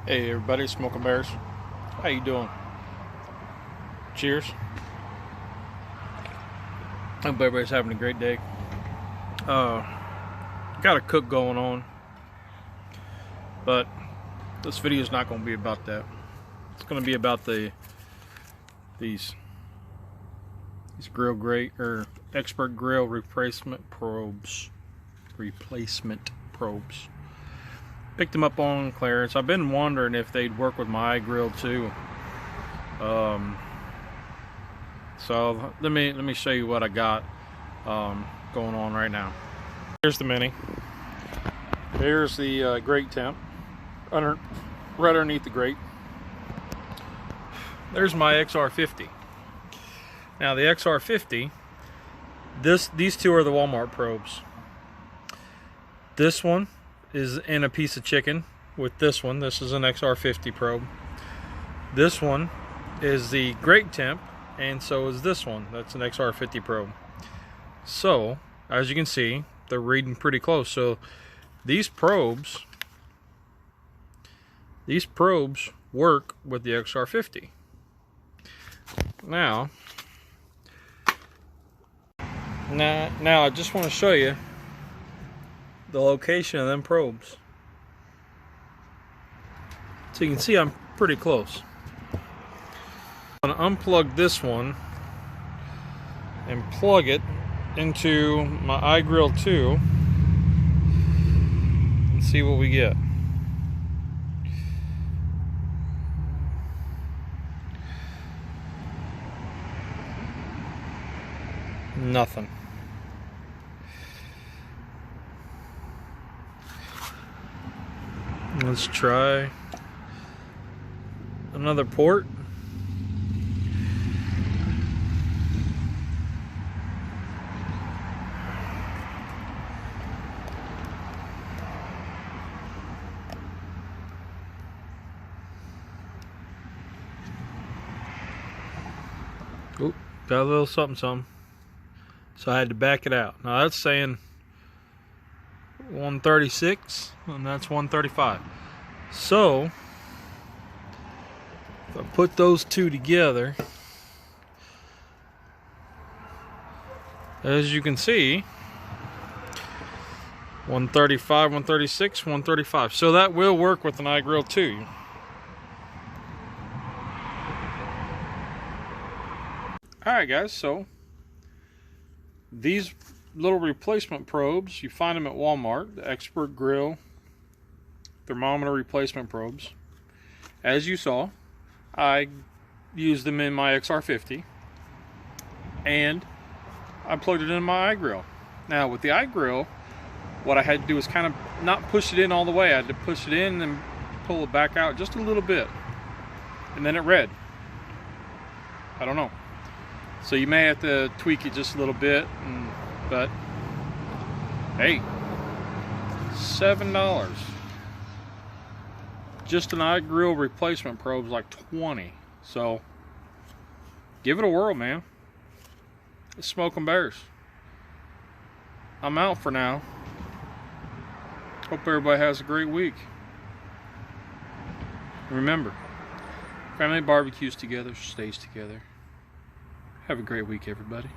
Hey everybody, Smoking Bears. How you doing? Cheers. Hope everybody's having a great day. Got a cook going on, but this video is not going to be about that. It's going to be about these grill grate or expert grill replacement probes. Picked them up on clearance. I've been wondering if they'd work with my igrill2. So let me show you what I got going on right now. Here's the Mini. Here's the grate temp right underneath the grate. There's my XR-50. Now the XR-50, these two are the Walmart probes. This one is in a piece of chicken with this one. This is an XR-50 probe. This one is the grate temp, and so is this one. That's an XR-50 probe. So as you can see, they're reading pretty close. So these probes work with the XR-50. Now I just want to show you the location of them probes. So you can see I'm pretty close. I'm going to unplug this one and plug it into my igrill2 and see what we get. Nothing. Let's try another port. Oop, got a little something. So I had to back it out. Now that's saying 136 and that's 135. So if I put those two together, as you can see, 135, 136, 135. So that will work with an igrill2. Alright guys, so these little replacement probes, you find them at Walmart, the expert grill thermometer replacement probes. As you saw, I used them in my XR-50 and I plugged it in my igrill. Now with the igrill, what I had to do was kind of not push it in all the way. I had to push it in and pull it back out just a little bit, and then it read. I don't know. So you may have to tweak it just a little bit, but hey, $7. Just an igrill replacement probe is like 20. So give it a whirl, man. It's Smoking Bears. I'm out for now. Hope everybody has a great week. Remember, family barbecues together, stays together. Have a great week, everybody.